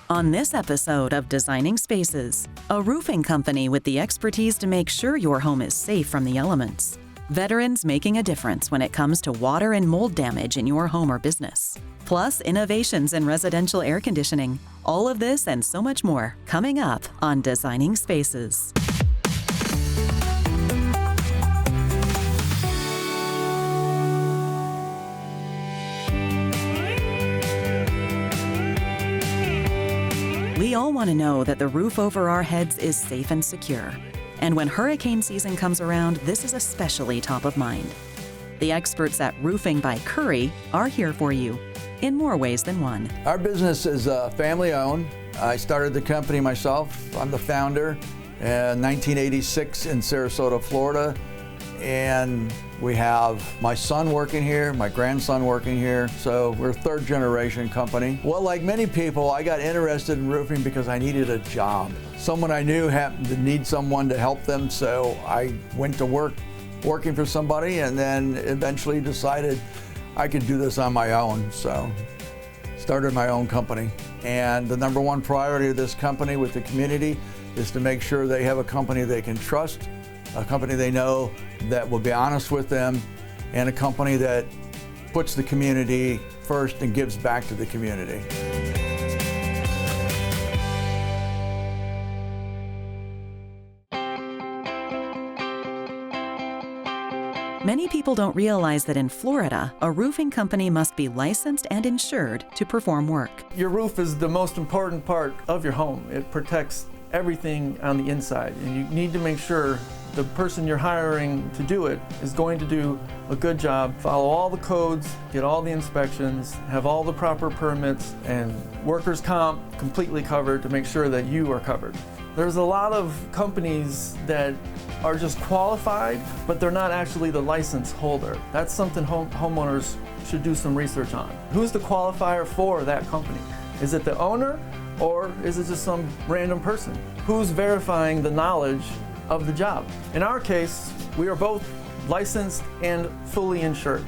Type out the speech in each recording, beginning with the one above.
On this episode of Designing Spaces, a roofing company with the expertise to make sure your home is safe from the elements. Veterans making a difference when it comes to water and mold damage in your home or business. Plus, innovations in residential air conditioning. All of this and so much more coming up on Designing Spaces. We all want to know that the roof over our heads is safe and secure. And when hurricane season comes around, this is especially top of mind. The experts at Roofing by Curry are here for you in more ways than one. Our business is family-owned. I started the company myself. I'm the founder in 1986 in Sarasota, Florida. And we have my son working here, my grandson working here, so we're a third generation company. Well, like many people, I got interested in roofing because I needed a job. Someone I knew happened to need someone to help them, so I went to work working for somebody and then eventually decided I could do this on my own, so started my own company. And the number one priority of this company with the community is to make sure they have a company they can trust, a company they know that will be honest with them, and a company that puts the community first and gives back to the community. Many people don't realize that in Florida, a roofing company must be licensed and insured to perform work. Your roof is the most important part of your home. It protects everything on the inside, and you need to make sure the person you're hiring to do it is going to do a good job, follow all the codes, get all the inspections, have all the proper permits, and workers' comp completely covered to make sure that you are covered. There's a lot of companies that are just qualified, but they're not actually the license holder. That's something homeowners should do some research on. Who's the qualifier for that company? Is it the owner, or is it just some random person? Who's verifying the knowledge of the job? In our case, we are both licensed and fully insured.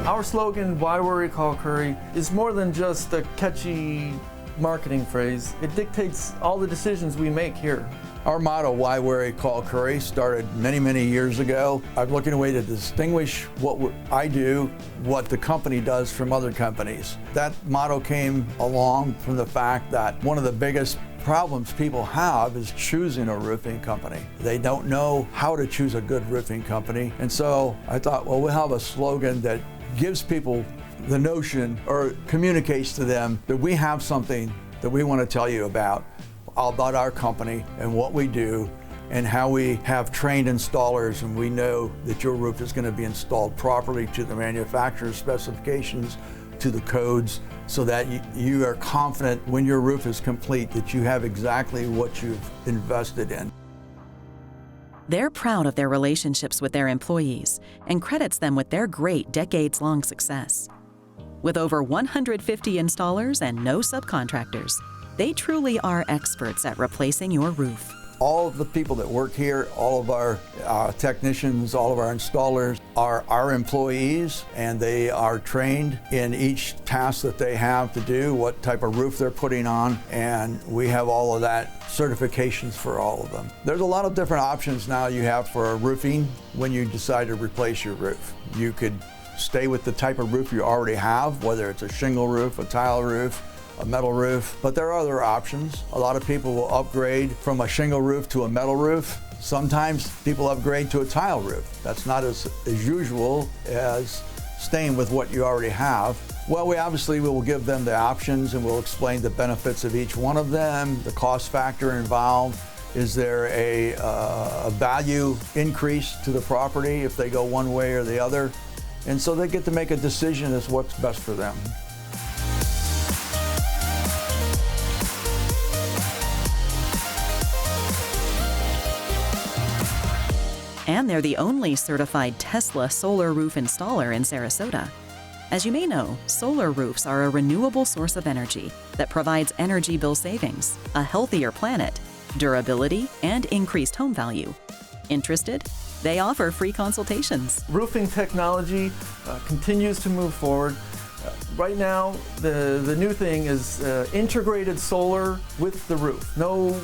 Our slogan, "Why Worry, Call Curry," is more than just a catchy marketing phrase. It dictates all the decisions we make here. Our motto, "Why Worry, Call Curry," started many, many years ago. I'm looking at a way to distinguish what I do, what the company does from other companies. That motto came along from the fact that one of the biggest problems people have is choosing a roofing company. They don't know how to choose a good roofing company. And so I thought, well, we'll have a slogan that gives people the notion or communicates to them that we have something that we want to tell you about our company and what we do and how we have trained installers, and we know that your roof is going to be installed properly to the manufacturer's specifications, to the codes, so that you are confident when your roof is complete that you have exactly what you've invested in. They're proud of their relationships with their employees and credits them with their great decades-long success. With over 150 installers and no subcontractors, they truly are experts at replacing your roof. All of the people that work here, all of our technicians, all of our installers are our employees, and they are trained in each task that they have to do, what type of roof they're putting on, and we have all of that certifications for all of them. There's a lot of different options now you have for roofing when you decide to replace your roof. You could stay with the type of roof you already have, whether it's a shingle roof, a tile roof, a metal roof, but there are other options. A lot of people will upgrade from a shingle roof to a metal roof. Sometimes people upgrade to a tile roof. That's not as usual as staying with what you already have. Well, we obviously will give them the options, and we'll explain the benefits of each one of them, the cost factor involved. Is there a value increase to the property if they go one way or the other? And so they get to make a decision as what's best for them. And they're the only certified Tesla solar roof installer in Sarasota. As you may know, solar roofs are a renewable source of energy that provides energy bill savings, a healthier planet, durability, and increased home value. Interested? They offer free consultations. Roofing technology continues to move forward. Right now, the new thing is integrated solar with the roof. No,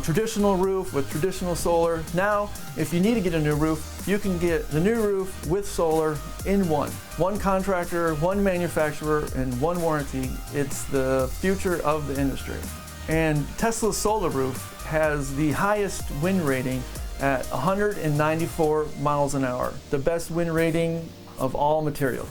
traditional roof with traditional solar. Now, if you need to get a new roof, you can get the new roof with solar in one. One contractor, one manufacturer, and one warranty. It's the future of the industry. And Tesla's solar roof has the highest wind rating at 194 miles an hour, the best wind rating of all materials.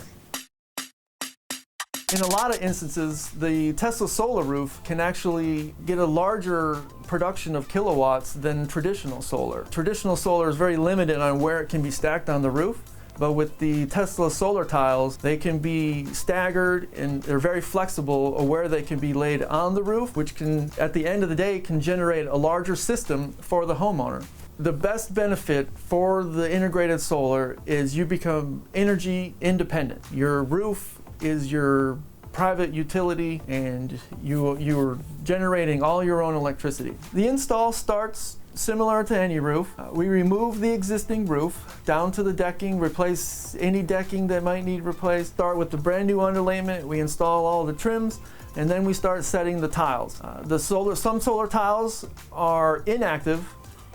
In a lot of instances, the Tesla solar roof can actually get a larger production of kilowatts than traditional solar. Traditional solar is very limited on where it can be stacked on the roof, but with the Tesla solar tiles, they can be staggered and they're very flexible of where they can be laid on the roof, which can, at the end of the day, can generate a larger system for the homeowner. The best benefit for the integrated solar is you become energy independent. Your roof is your private utility and you're generating all your own electricity. The install starts similar to any roof. We remove the existing roof down to the decking, replace any decking that might need replaced, start with the brand new underlayment, we install all the trims, and then we start setting the tiles. Some solar tiles are inactive,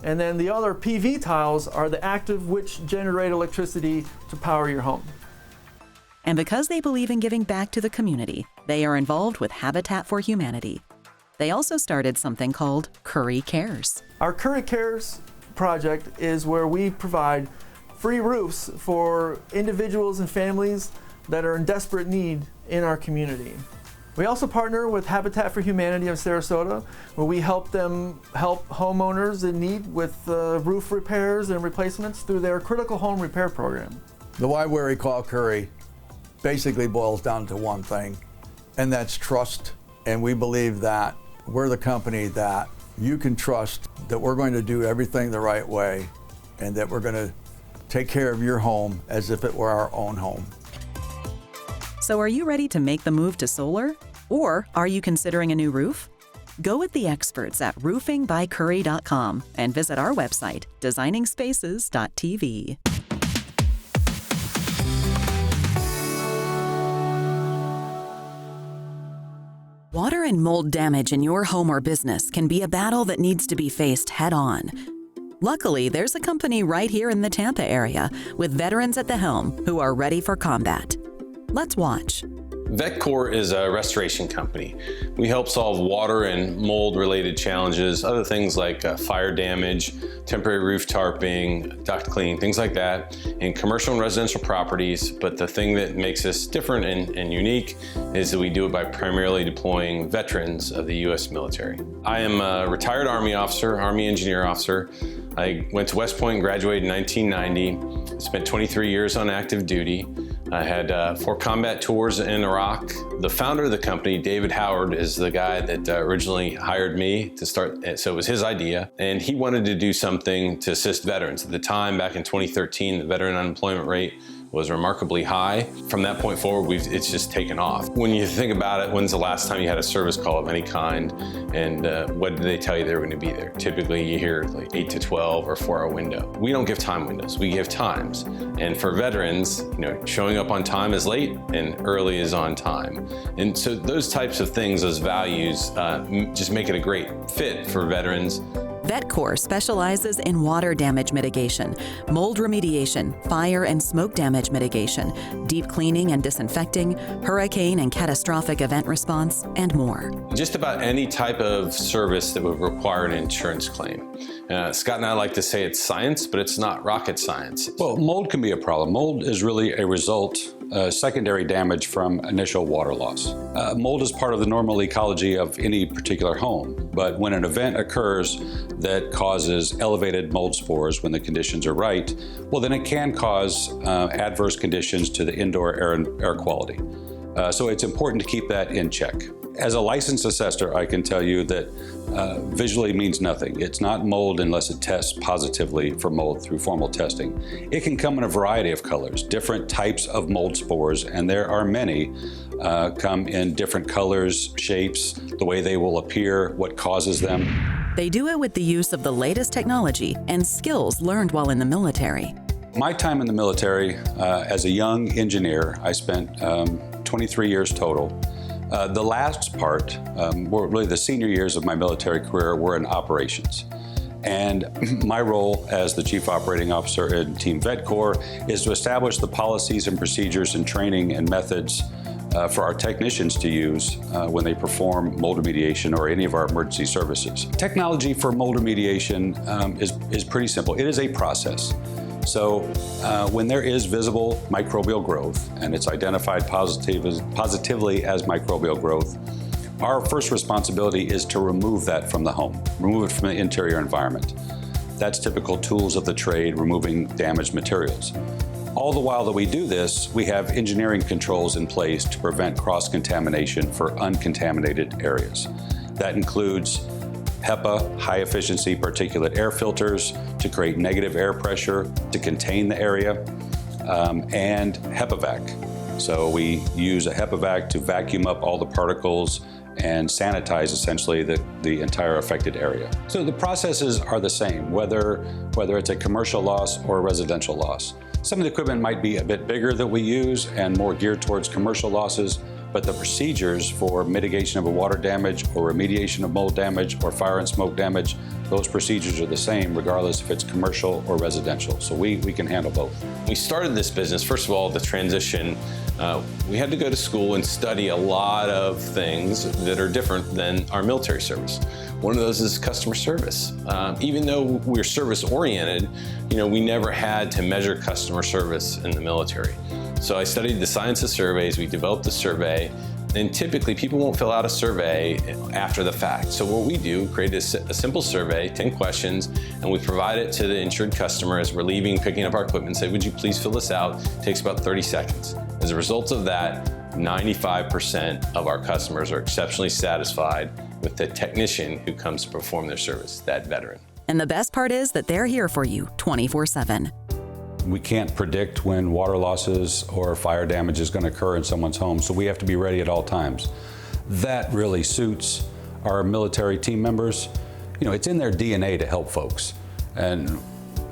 and then the other PV tiles are the active, which generate electricity to power your home. And because they believe in giving back to the community, they are involved with Habitat for Humanity. They also started something called Curry Cares. Our Curry Cares project is where we provide free roofs for individuals and families that are in desperate need in our community. We also partner with Habitat for Humanity of Sarasota, where we help homeowners in need with roof repairs and replacements through their critical home repair program. The why, where, we call Curry basically boils down to one thing, and that's trust. And we believe that we're the company that you can trust, that we're going to do everything the right way, and that we're going to take care of your home as if it were our own home. So are you ready to make the move to solar? Or are you considering a new roof? Go with the experts at roofingbycurry.com and visit our website, designingspaces.tv. Water and mold damage in your home or business can be a battle that needs to be faced head-on. Luckily, there's a company right here in the Tampa area with veterans at the helm who are ready for combat. Let's watch. VetCore is a restoration company. We help solve water and mold-related challenges, other things like fire damage, temporary roof tarping, duct cleaning, things like that, in commercial and residential properties. But the thing that makes us different and unique is that we do it by primarily deploying veterans of the U.S. military. I am a retired Army officer, Army engineer officer. I went to West Point and graduated in 1990. Spent 23 years on active duty. I had 4 combat tours in Iraq. The founder of the company, David Howard, is the guy that originally hired me to start, so it was his idea. And he wanted to do something to assist veterans. At the time, back in 2013, the veteran unemployment rate was remarkably high. From that point forward, it's just taken off. When you think about it, when's the last time you had a service call of any kind, and what did they tell you they were going to be there? Typically, you hear like 8 to 12 or 4-hour window. We don't give time windows, we give times. And for veterans, showing up on time is late and early is on time. And so those types of things, those values, just make it a great fit for veterans. VetCore specializes in water damage mitigation, mold remediation, fire and smoke damage mitigation, deep cleaning and disinfecting, hurricane and catastrophic event response, and more. Just about any type of service that would require an insurance claim. Scott and I like to say it's science, but it's not rocket science. Well, mold can be a problem. Mold is really a result, secondary damage from initial water loss. Mold is part of the normal ecology of any particular home, but when an event occurs that causes elevated mold spores when the conditions are right, well, then it can cause adverse conditions to the indoor air quality. So it's important to keep that in check. As a licensed assessor, I can tell you that visually means nothing. It's not mold unless it tests positively for mold through formal testing. It can come in a variety of colors, different types of mold spores, and there are many come in different colors, shapes, the way they will appear, what causes them. They do it with the use of the latest technology and skills learned while in the military. My time in the military, as a young engineer, I spent 23 years total. The last part, really the senior years of my military career, were in operations. And my role as the Chief Operating Officer in Team VetCore is to establish the policies and procedures and training and methods for our technicians to use when they perform mold remediation or any of our emergency services. Technology for mold remediation is pretty simple. It is a process. So when there is visible microbial growth, and it's identified positively as microbial growth, our first responsibility is to remove that from the home, remove it from the interior environment. That's typical tools of the trade, removing damaged materials. All the while that we do this, we have engineering controls in place to prevent cross-contamination for uncontaminated areas. That includes HEPA, high-efficiency particulate air filters, to create negative air pressure to contain the area, and HEPA-Vac. So we use a HEPA-Vac to vacuum up all the particles and sanitize essentially the entire affected area. So the processes are the same, whether it's a commercial loss or a residential loss. Some of the equipment might be a bit bigger that we use and more geared towards commercial losses, but the procedures for mitigation of a water damage or remediation of mold damage or fire and smoke damage, those procedures are the same regardless if it's commercial or residential. So we can handle both. We started this business, first of all, the transition. We had to go to school and study a lot of things that are different than our military service. One of those is customer service. Even though we're service oriented, we never had to measure customer service in the military. So I studied the science of surveys, we developed a survey, and typically people won't fill out a survey after the fact. So what we do, create a simple survey, 10 questions, and we provide it to the insured customer as we're leaving, picking up our equipment, and say, would you please fill this out? It takes about 30 seconds. As a result of that, 95% of our customers are exceptionally satisfied with the technician who comes to perform their service, that veteran. And the best part is that they're here for you 24/7. We can't predict when water losses or fire damage is going to occur in someone's home, so we have to be ready at all times. That really suits our military team members. It's in their DNA to help folks, and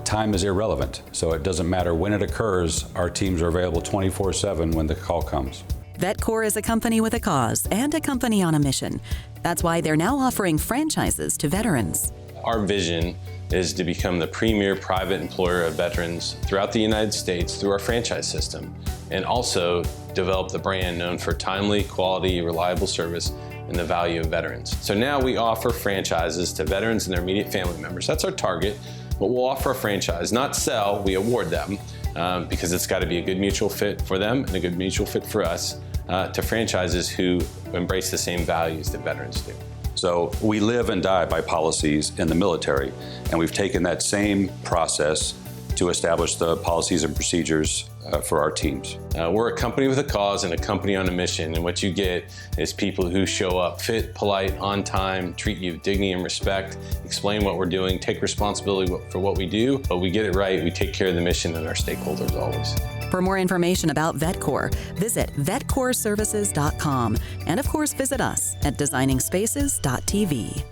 time is irrelevant, so it doesn't matter when it occurs. Our teams are available 24/7 when the call comes. VetCore is a company with a cause and a company on a mission. That's why they're now offering franchises to veterans. Our vision is to become the premier private employer of veterans throughout the United States through our franchise system, and also develop the brand known for timely, quality, reliable service and the value of veterans. So now we offer franchises to veterans and their immediate family members. That's our target, but we'll offer a franchise, not sell, we award them, because it's got to be a good mutual fit for them and a good mutual fit for us, to franchises who embrace the same values that veterans do. So we live and die by policies in the military, and we've taken that same process to establish the policies and procedures for our teams. We're a company with a cause and a company on a mission, and what you get is people who show up fit, polite, on time, treat you with dignity and respect, explain what we're doing, take responsibility for what we do, but we get it right, we take care of the mission and our stakeholders always. For more information about VetCore, visit vetcoreservices.com, and of course visit us at designingspaces.tv.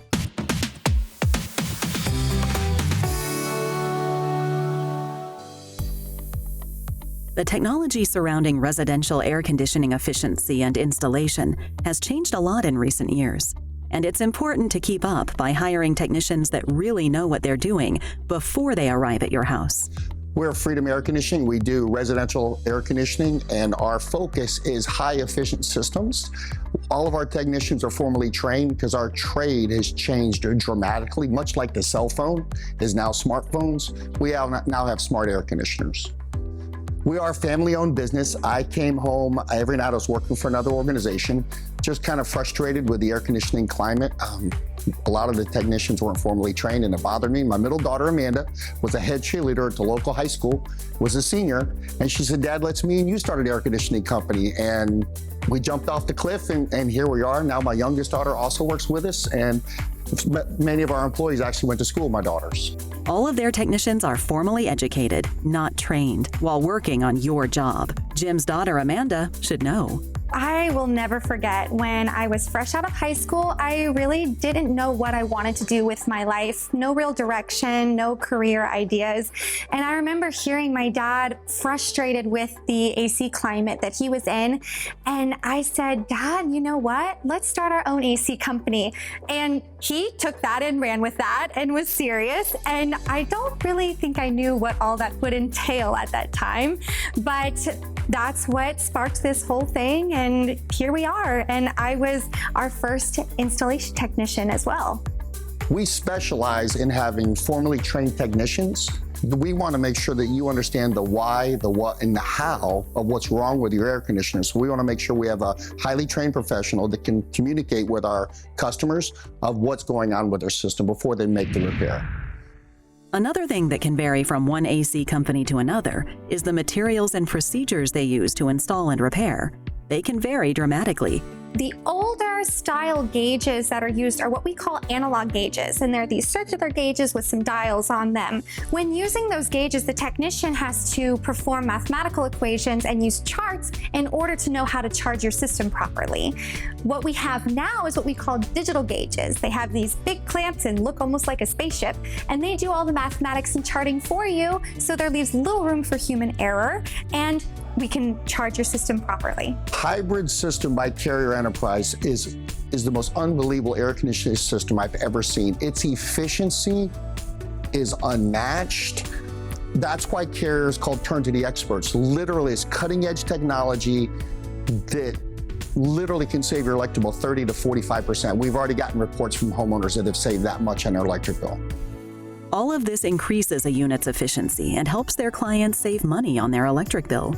The technology surrounding residential air conditioning efficiency and installation has changed a lot in recent years, and it's important to keep up by hiring technicians that really know what they're doing before they arrive at your house. We're Freedom Air Conditioning. We do residential air conditioning, and our focus is high-efficient systems. All of our technicians are formally trained because our trade has changed dramatically, much like the cell phone is now smartphones. We now have smart air conditioners. We are a family-owned business. I came home every night. I was working for another organization, just kind of frustrated with the air conditioning climate. A lot of the technicians weren't formally trained, and it bothered me. My middle daughter, Amanda, was a head cheerleader at the local high school, was a senior, and she said, Dad, let's me and you start an air conditioning company. And we jumped off the cliff, and here we are. Now my youngest daughter also works with us, and many of our employees actually went to school with my daughters. All of their technicians are formally educated, not trained, while working on your job. Jim's daughter, Amanda, should know. I will never forget when I was fresh out of high school. I really didn't know what I wanted to do with my life. No real direction, no career ideas. And I remember hearing my dad frustrated with the AC climate that he was in. And I said, Dad, you know what? Let's start our own AC company. And he took that and ran with that and was serious. And I don't really think I knew what all that would entail at that time, but that's what sparked this whole thing, and here we are. And I was our first installation technician as well. We specialize in having formally trained technicians. We want to make sure that you understand the why, the what, and the how of what's wrong with your air conditioner. So we want to make sure we have a highly trained professional that can communicate with our customers of what's going on with their system before they make the repair. Another thing that can vary from one AC company to another is the materials and procedures they use to install and repair. They can vary dramatically. The older style gauges that are used are what we call analog gauges, and they're these circular gauges with some dials on them. When using those gauges, the technician has to perform mathematical equations and use charts in order to know how to charge your system properly. What we have now is what we call digital gauges. They have these big clamps and look almost like a spaceship, and they do all the mathematics and charting for you, so there leaves little room for human error, and we can charge your system properly. Hybrid system by Carrier Enterprise is the most unbelievable air conditioning system I've ever seen. Its efficiency is unmatched. That's why Carrier is called Turn to the Experts. Literally, it's cutting edge technology that literally can save your electric bill 30 to 45%. We've already gotten reports from homeowners that have saved that much on their electric bill. All of this increases a unit's efficiency and helps their clients save money on their electric bill.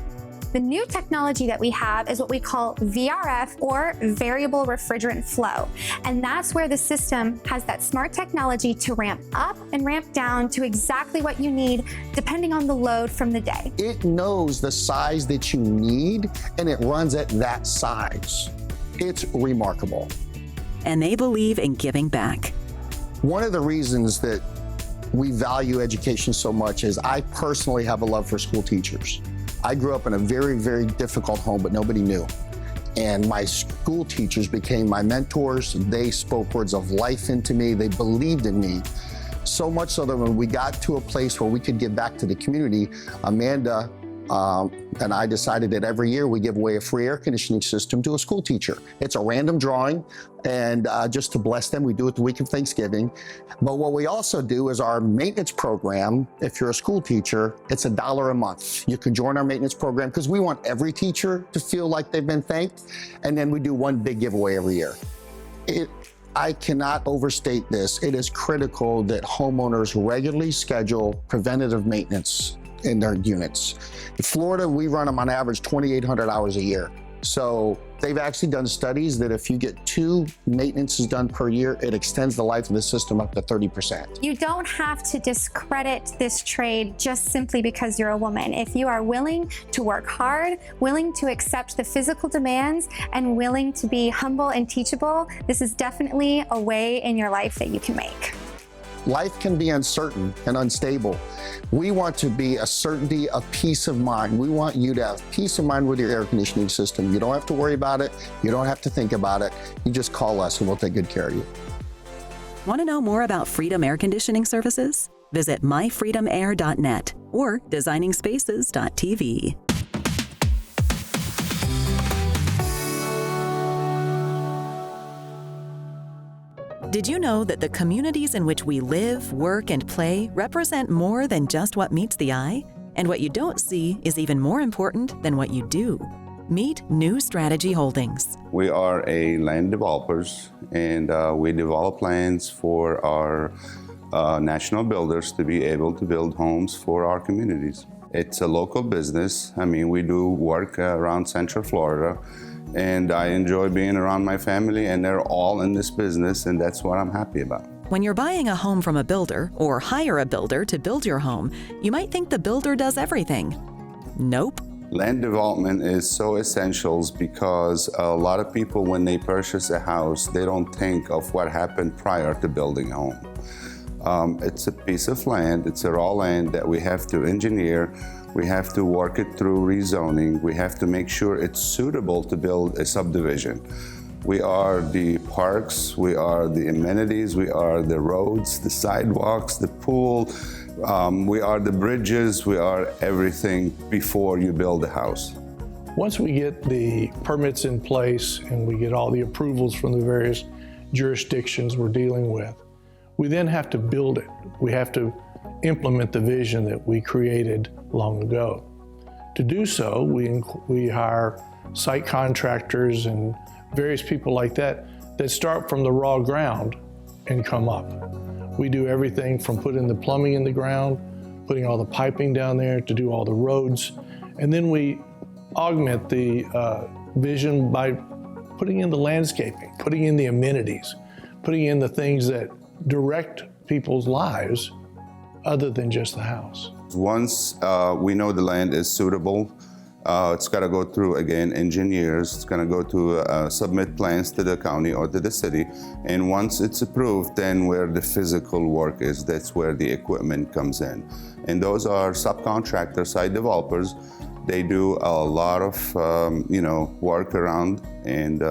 The new technology that we have is what we call VRF, or variable refrigerant flow. And that's where the system has that smart technology to ramp up and ramp down to exactly what you need, depending on the load from the day. It knows the size that you need, and it runs at that size. It's remarkable. And they believe in giving back. One of the reasons that we value education so much is I personally have a love for school teachers. I grew up in a very, very difficult home, but nobody knew. And my school teachers became my mentors. They spoke words of life into me. They believed in me. So much so that when we got to a place where we could give back to the community, Amanda and I decided that every year we give away a free air conditioning system to a school teacher. It's a random drawing, and just to bless them, we do it the week of Thanksgiving. But what we also do is our maintenance program. If you're a school teacher, it's $1 a month. You can join our maintenance program because we want every teacher to feel like they've been thanked. And then we do one big giveaway every year. I cannot overstate this. It is critical that homeowners regularly schedule preventative maintenance in their units. In Florida, we run them on average 2,800 hours a year. So they've actually done studies that if you get 2 maintenances done per year, it extends the life of the system up to 30%. You don't have to discredit this trade just simply because you're a woman. If you are willing to work hard, willing to accept the physical demands, and willing to be humble and teachable, this is definitely a way in your life that you can make. Life can be uncertain and unstable. We want to be a certainty of peace of mind. We want you to have peace of mind with your air conditioning system. You don't have to worry about it. You don't have to think about it. You just call us and we'll take good care of you. Want to know more about Freedom Air Conditioning Services? Visit myfreedomair.net or designingspaces.tv. Did you know that the communities in which we live, work, and play represent more than just what meets the eye? And what you don't see is even more important than what you do. Meet New Strategy Holdings. We are a land developers, and we develop lands for our national builders to be able to build homes for our communities. It's a local business. I mean, we do work around Central Florida, and I enjoy being around my family, and they're all in this business, and that's what I'm happy about. When you're buying a home from a builder or hire a builder to build your home, you might think the builder does everything. Nope. Land development is so essential because a lot of people, when they purchase a house, they don't think of what happened prior to building a home. It's a piece of land, it's a raw land that we have to engineer We have to work it through rezoning. We have to make sure it's suitable to build a subdivision. We are the parks, we are the amenities, we are the roads, the sidewalks, the pool, we are the bridges, we are everything before you build a house. Once we get the permits in place and we get all the approvals from the various jurisdictions we're dealing with, we then have to build it. We have to implement the vision that we created long ago. To do so, we hire site contractors and various people like that start from the raw ground and come up. We do everything from putting the plumbing in the ground, putting all the piping down there to do all the roads, and then we augment the vision by putting in the landscaping, putting in the amenities, putting in the things that direct people's lives other than just the house. Once we know the land is suitable, it's got to go through, again, engineers. It's going to go to submit plans to the county or to the city. And once it's approved, then where the physical work is, that's where the equipment comes in. And those are subcontractor site developers. They do a lot of, work around. And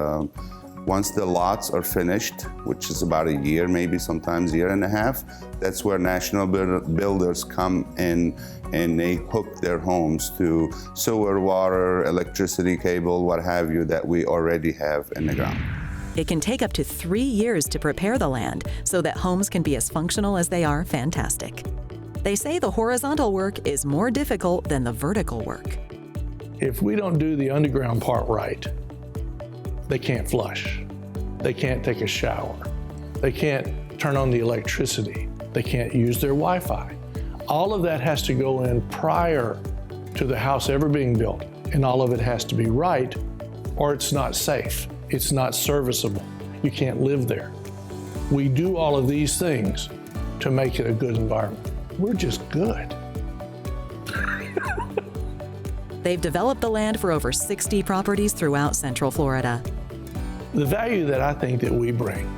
once the lots are finished, which is about a year, maybe sometimes a year and a half, that's where national builders come in and they hook their homes to sewer, water, electricity cable, what have you, that we already have in the ground. It can take up to 3 years to prepare the land so that homes can be as functional as they are fantastic. They say the horizontal work is more difficult than the vertical work. If we don't do the underground part right, they can't flush. They can't take a shower. They can't turn on the electricity. They can't use their Wi-Fi. All of that has to go in prior to the house ever being built, and all of it has to be right, or it's not safe. It's not serviceable. You can't live there. We do all of these things to make it a good environment. We're just good. They've developed the land for over 60 properties throughout Central Florida. The value that I think that we bring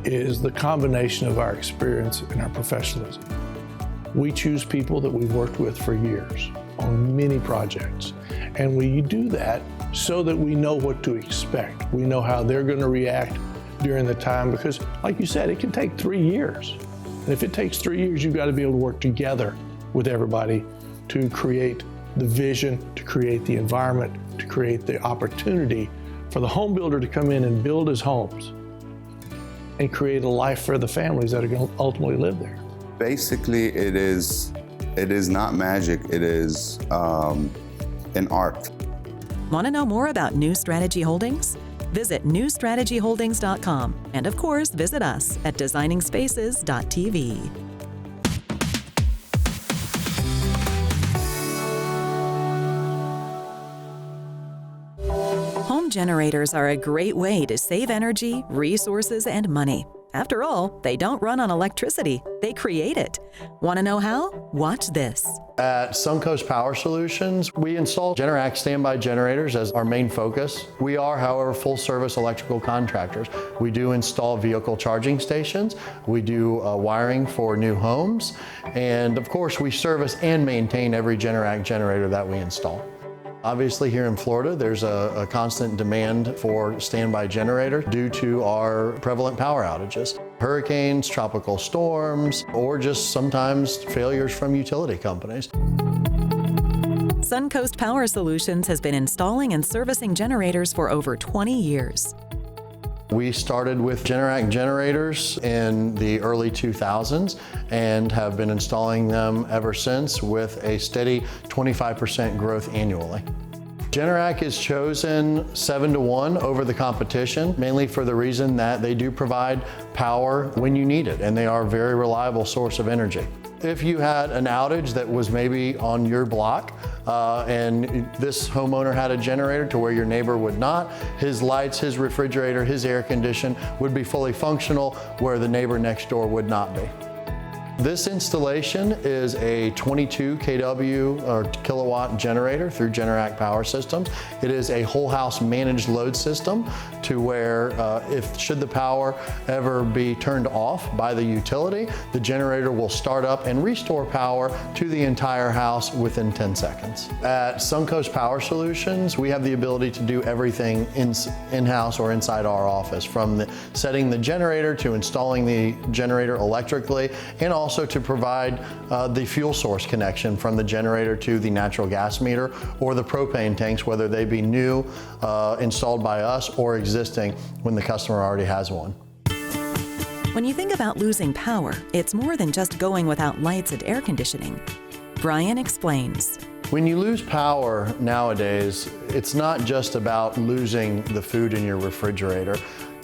is the combination of our experience and our professionalism. We choose people that we've worked with for years on many projects, and we do that so that we know what to expect. We know how they're going to react during the time, because like you said, it can take 3 years. And if it takes 3 years, you've got to be able to work together with everybody to create the vision, to create the environment, to create the opportunity for the home builder to come in and build his homes and create a life for the families that are going to ultimately live there. Basically, it is not magic, it is an art. Want to know more about New Strategy Holdings? Visit newstrategyholdings.com, and of course, visit us at designingspaces.tv. Home generators are a great way to save energy, resources, and money. After all, they don't run on electricity, they create it. Want to know how? Watch this. At Suncoast Power Solutions, we install Generac standby generators as our main focus. We are, however, full-service electrical contractors. We do install vehicle charging stations, we do wiring for new homes, and of course, we service and maintain every Generac generator that we install. Obviously, here in Florida, there's a constant demand for standby generators due to our prevalent power outages. Hurricanes, tropical storms, or just sometimes failures from utility companies. Suncoast Power Solutions has been installing and servicing generators for over 20 years. We started with Generac generators in the early 2000s and have been installing them ever since with a steady 25% growth annually. Generac is chosen 7-1 over the competition, mainly for the reason that they do provide power when you need it, and they are a very reliable source of energy. If you had an outage that was maybe on your block and this homeowner had a generator to where your neighbor would not, his lights, his refrigerator, his air condition would be fully functional where the neighbor next door would not be. This installation is a 22 kW or kilowatt generator through Generac Power Systems. It is a whole house managed load system to where should the power ever be turned off by the utility, the generator will start up and restore power to the entire house within 10 seconds. At Suncoast Power Solutions, we have the ability to do everything in-house or inside our office, from setting the generator to installing the generator electrically, and also to provide the fuel source connection from the generator to the natural gas meter or the propane tanks, whether they be new, installed by us, or existing when the customer already has one. When you think about losing power, it's more than just going without lights and air conditioning. Brian explains. When you lose power nowadays, it's not just about losing the food in your refrigerator.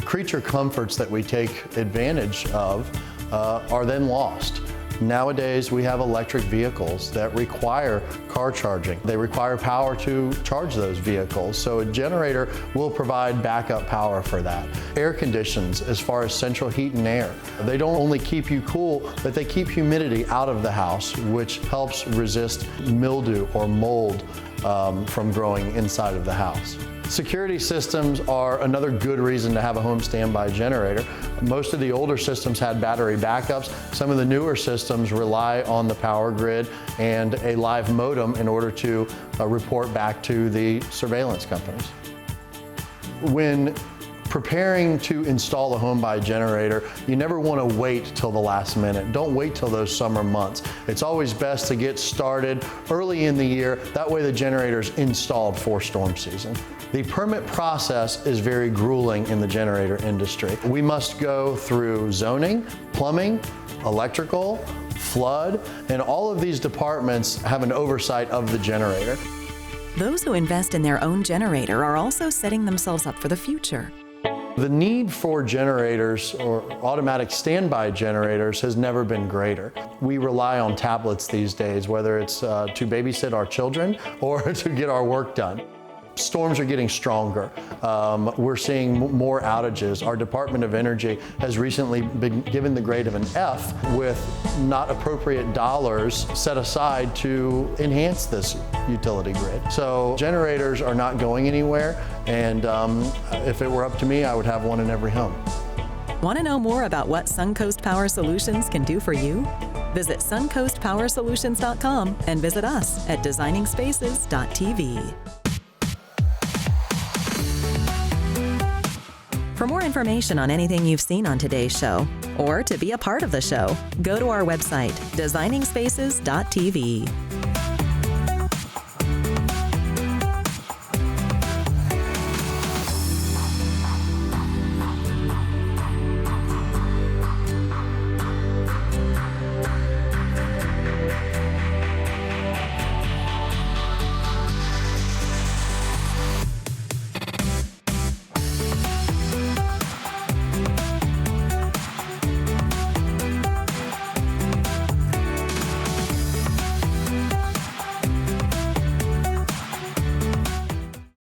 Creature comforts that we take advantage of are then lost. Nowadays, we have electric vehicles that require car charging. They require power to charge those vehicles, so a generator will provide backup power for that. Air conditions, as far as central heat and air, they don't only keep you cool, but they keep humidity out of the house, which helps resist mildew or mold from growing inside of the house. Security systems are another good reason to have a home standby generator. Most of the older systems had battery backups. Some of the newer systems rely on the power grid and a live modem in order to report back to the surveillance companies. When preparing to install a home by generator, you never want to wait till the last minute. Don't wait till those summer months. It's always best to get started early in the year. That way the generator's installed for storm season. The permit process is very grueling in the generator industry. We must go through zoning, plumbing, electrical, flood, and all of these departments have an oversight of the generator. Those who invest in their own generator are also setting themselves up for the future. The need for generators or automatic standby generators has never been greater. We rely on tablets these days, whether it's to babysit our children or to get our work done. Storms are getting stronger. We're seeing more outages. Our Department of Energy has recently been given the grade of an F with not appropriate dollars set aside to enhance this utility grid. So generators are not going anywhere, and if it were up to me, I would have one in every home. Want to know more about what Suncoast Power Solutions can do for you? Visit suncoastpowersolutions.com and visit us at designingspaces.tv. For more information on anything you've seen on today's show, or to be a part of the show, go to our website, designingspaces.tv.